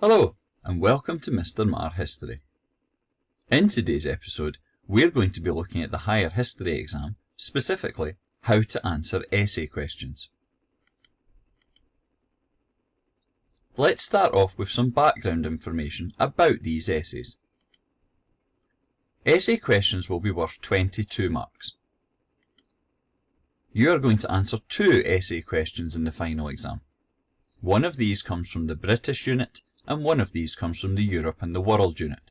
Hello, and welcome to Mr. Marr History. In today's episode, we're going to be looking at the Higher History exam, specifically how to answer essay questions. Let's start off with some background information about these essays. Essay questions will be worth 22 marks. You are going to answer 2 essay questions in the final exam. One of these comes from the British unit, and one of these comes from the Europe and the World unit.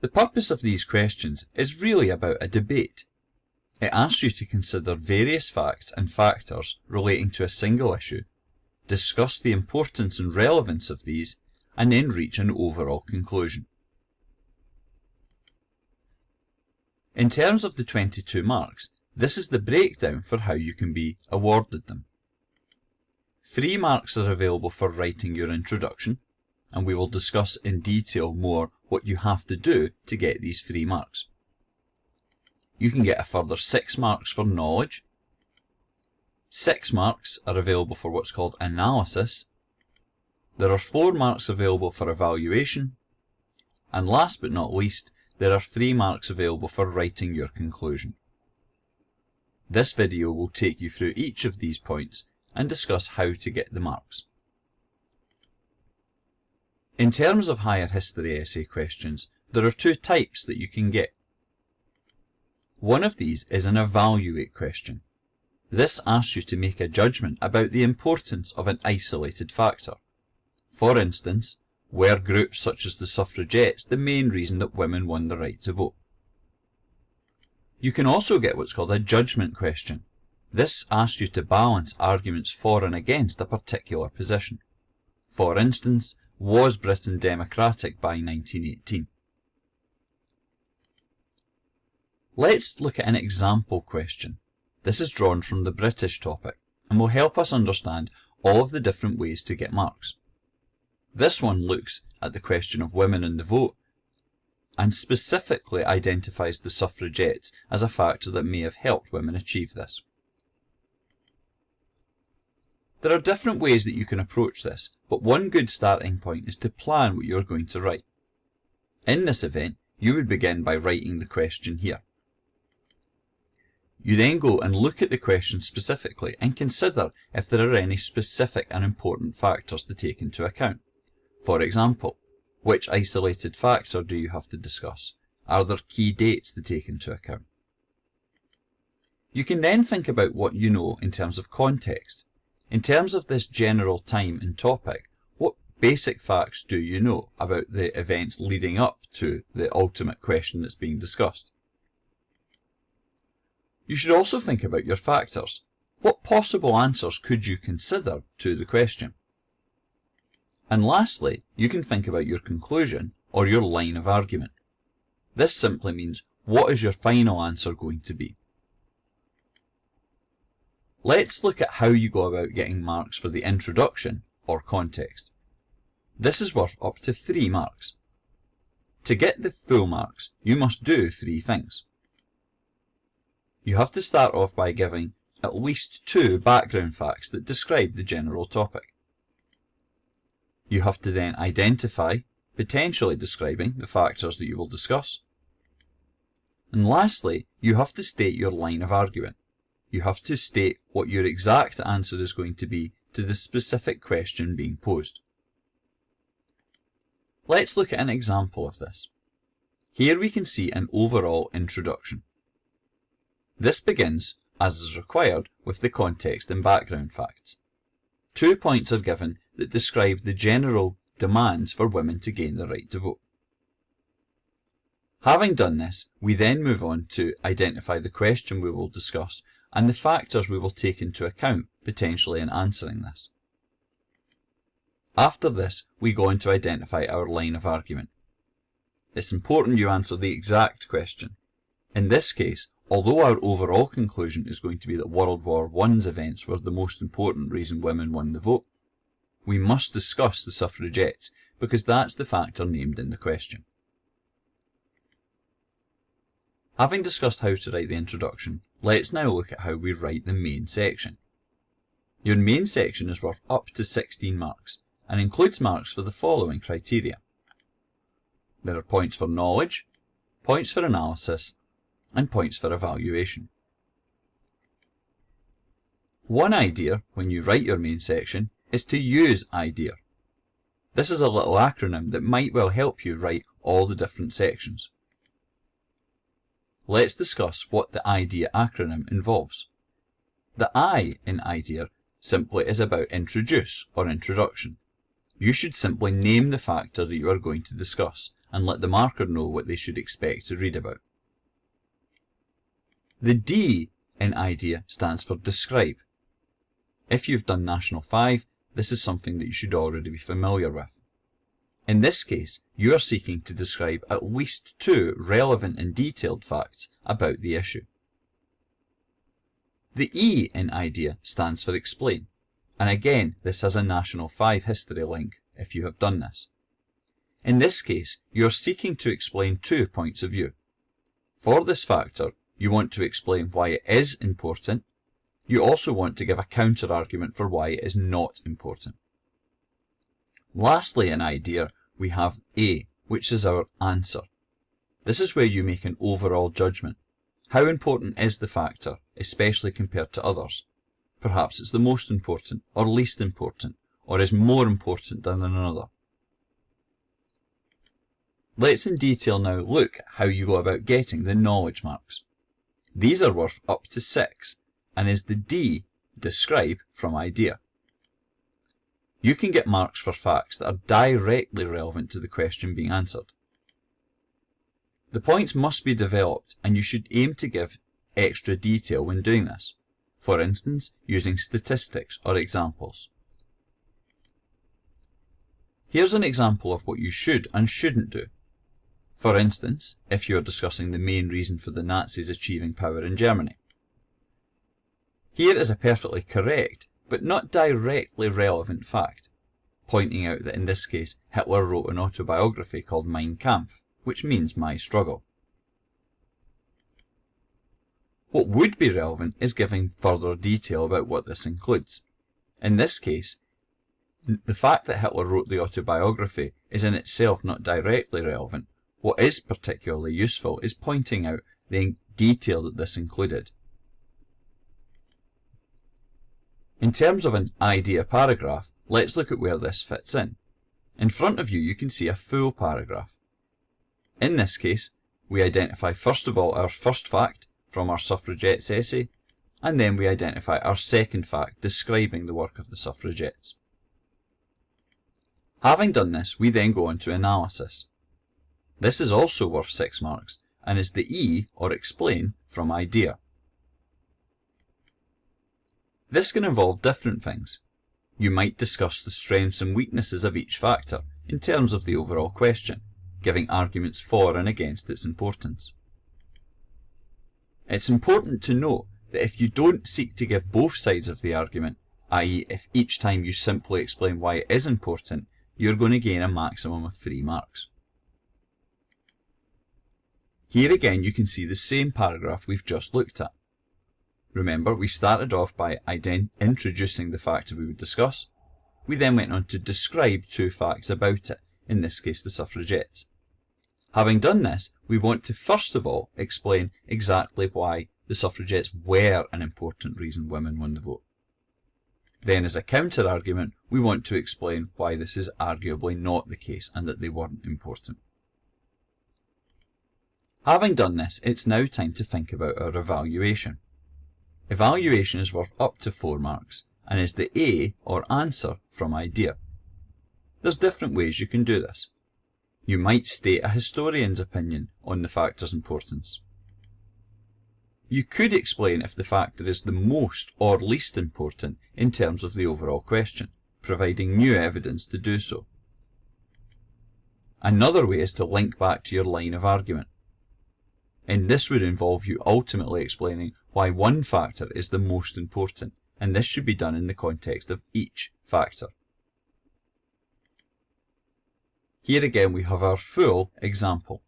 The purpose of these questions is really about a debate. It asks you to consider various facts and factors relating to a single issue, discuss the importance and relevance of these, and then reach an overall conclusion. In terms of the 22 marks, this is the breakdown for how you can be awarded them. 3 marks are available for writing your introduction, and we will discuss in detail more what you have to do to get these 3 marks. You can get a further 6 marks for knowledge. 6 marks are available for what's called analysis. There are 4 marks available for evaluation. And last but not least, there are 3 marks available for writing your conclusion. This video will take you through each of these points and discuss how to get the marks. In terms of higher history essay questions, there are 2 types that you can get. One of these is an evaluate question. This asks you to make a judgment about the importance of an isolated factor. For instance, were groups such as the suffragettes the main reason that women won the right to vote? You can also get what's called a judgment question. This asks you to balance arguments for and against a particular position. For instance, was Britain democratic by 1918? Let's look at an example question. This is drawn from the British topic and will help us understand all of the different ways to get marks. This one looks at the question of women and the vote and specifically identifies the suffragettes as a factor that may have helped women achieve this. There are different ways that you can approach this, but one good starting point is to plan what you're going to write. In this event, you would begin by writing the question here. You then go and look at the question specifically and consider if there are any specific and important factors to take into account. For example, which isolated factor do you have to discuss? Are there key dates to take into account? You can then think about what you know in terms of context. In terms of this general time and topic, what basic facts do you know about the events leading up to the ultimate question that's being discussed? You should also think about your factors. What possible answers could you consider to the question? And lastly, you can think about your conclusion or your line of argument. This simply means, what is your final answer going to be? Let's look at how you go about getting marks for the introduction or context. This is worth up to 3 marks. To get the full marks, you must do 3 things. You have to start off by giving at least 2 background facts that describe the general topic. You have to then identify, potentially describing, the factors that you will discuss. And lastly, you have to state your line of argument. You have to state what your exact answer is going to be to the specific question being posed. Let's look at an example of this. Here we can see an overall introduction. This begins, as is required, with the context and background facts. 2 points are given that describe the general demands for women to gain the right to vote. Having done this, we then move on to identify the question we will discuss and the factors we will take into account potentially in answering this. After this, we go on to identify our line of argument. It's important you answer the exact question. In this case, although our overall conclusion is going to be that World War I's events were the most important reason women won the vote, we must discuss the suffragettes because that's the factor named in the question. Having discussed how to write the introduction, let's now look at how we write the main section. Your main section is worth up to 16 marks, and includes marks for the following criteria. There are points for knowledge, points for analysis, and points for evaluation. One idea when you write your main section is to use idea. This is a little acronym that might well help you write all the different sections. Let's discuss what the idea acronym involves. The I in idea simply is about introduce or introduction. You should simply name the factor that you are going to discuss and let the marker know what they should expect to read about. The D in idea stands for describe. If you've done National 5, this is something that you should already be familiar with. In this case, you are seeking to describe at least 2 relevant and detailed facts about the issue. The E in idea stands for explain, and again this has a National 5 history link if you have done this. In this case, you are seeking to explain 2 points of view. For this factor, you want to explain why it is important. You also want to give a counter-argument for why it is not important. Lastly in idea, we have A, which is our answer. This is where you make an overall judgment. How important is the factor, especially compared to others? Perhaps it's the most important, or least important, or is more important than another. Let's in detail now look how you go about getting the knowledge marks. These are worth up to 6, and is the D, describe, from idea. You can get marks for facts that are directly relevant to the question being answered. The points must be developed, and you should aim to give extra detail when doing this, for instance, using statistics or examples. Here's an example of what you should and shouldn't do. For instance, if you are discussing the main reason for the Nazis achieving power in Germany. Here is a perfectly correct, but not directly relevant fact, pointing out that in this case Hitler wrote an autobiography called Mein Kampf, which means my struggle. What would be relevant is giving further detail about what this includes. In this case, the fact that Hitler wrote the autobiography is in itself not directly relevant. What is particularly useful is pointing out the detail that this included. In terms of an idea paragraph, let's look at where this fits in. In front of you, you can see a full paragraph. In this case, we identify first of all our first fact from our suffragettes essay, and then we identify our second fact describing the work of the suffragettes. Having done this, we then go on to analysis. This is also worth 6 marks, and is the E, or explain, from idea. This can involve different things. You might discuss the strengths and weaknesses of each factor in terms of the overall question, giving arguments for and against its importance. It's important to note that if you don't seek to give both sides of the argument, i.e. if each time you simply explain why it is important, you're going to gain a maximum of 3 marks. Here again you can see the same paragraph we've just looked at. Remember, we started off by introducing the factor we would discuss. We then went on to describe 2 facts about it, in this case the suffragettes. Having done this, we want to first of all explain exactly why the suffragettes were an important reason women won the vote. Then as a counter-argument, we want to explain why this is arguably not the case and that they weren't important. Having done this, it's now time to think about our evaluation. Evaluation is worth up to 4 marks and is the A, or answer, from idea. There's different ways you can do this. You might state a historian's opinion on the factor's importance. You could explain if the factor is the most or least important in terms of the overall question, providing new evidence to do so. Another way is to link back to your line of argument. And this would involve you ultimately explaining why one factor is the most important, and this should be done in the context of each factor. Here again we have our full example.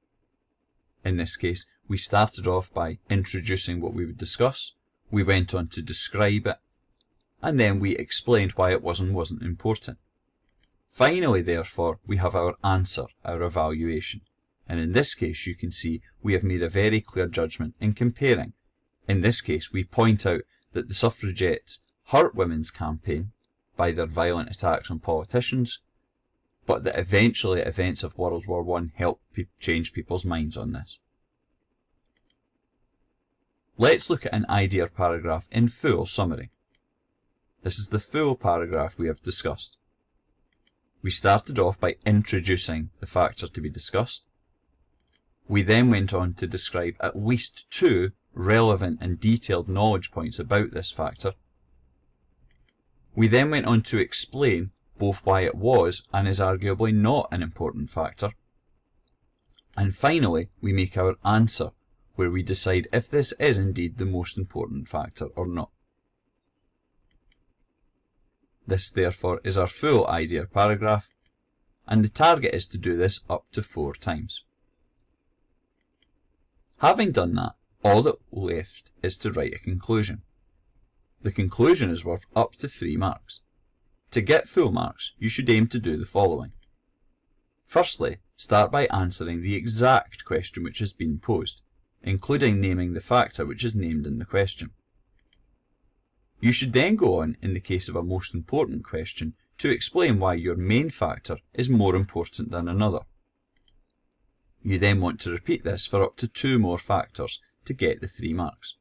In this case, we started off by introducing what we would discuss, we went on to describe it, and then we explained why it was and wasn't important. Finally, therefore, we have our answer, our evaluation. And in this case, you can see we have made a very clear judgment in comparing. In this case, we point out that the suffragettes hurt women's campaign by their violent attacks on politicians, but that eventually events of World War I helped change people's minds on this. Let's look at an idea paragraph in full summary. This is the full paragraph we have discussed. We started off by introducing the factor to be discussed. We then went on to describe at least 2 relevant and detailed knowledge points about this factor. We then went on to explain both why it was and is arguably not an important factor. And finally, we make our answer, where we decide if this is indeed the most important factor or not. This, therefore, is our full idea paragraph, and the target is to do this up to 4 times. Having done that, all that left is to write a conclusion. The conclusion is worth up to 3 marks. To get full marks, you should aim to do the following. Firstly, start by answering the exact question which has been posed, including naming the factor which is named in the question. You should then go on, in the case of a most important question, to explain why your main factor is more important than another. You then want to repeat this for up to 2 more factors to get the 3 marks.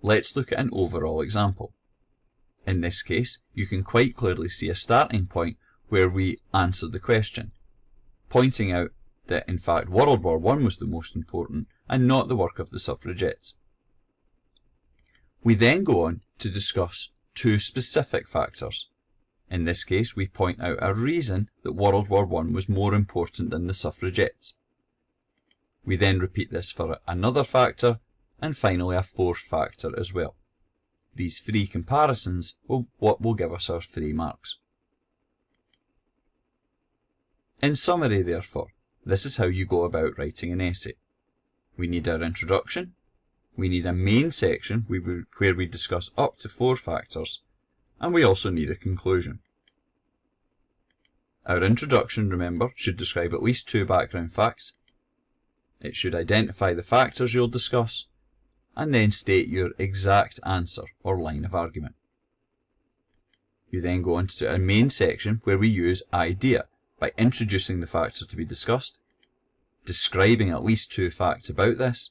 Let's look at an overall example. In this case, you can quite clearly see a starting point where we answered the question, pointing out that in fact World War I was the most important and not the work of the suffragettes. We then go on to discuss 2 specific factors. In this case, we point out a reason that World War I was more important than the suffragettes. We then repeat this for another factor, and finally a 4th factor as well. These 3 comparisons will give us our 3 marks. In summary, therefore, this is how you go about writing an essay. We need our introduction, we need a main section where we discuss up to 4 factors, and we also need a conclusion. Our introduction, remember, should describe at least 2 background facts. It should identify the factors you'll discuss, and then state your exact answer or line of argument. You then go on to a main section where we use idea by introducing the factor to be discussed, describing at least 2 facts about this,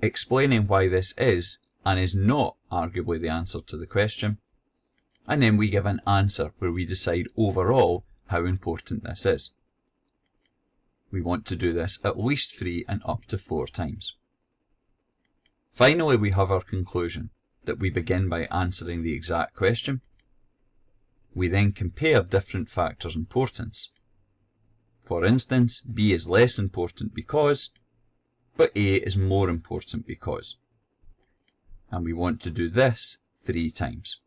explaining why this is and is not arguably the answer to the question, and then we give an answer where we decide overall how important this is. We want to do this at least 3 and up to 4 times. Finally, we have our conclusion, that we begin by answering the exact question. We then compare different factors' importance. For instance, B is less important because, but A is more important because. And we want to do this 3 times.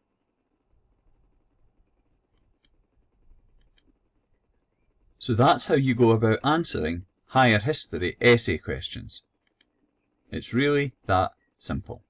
So that's how you go about answering higher history essay questions. It's really that simple.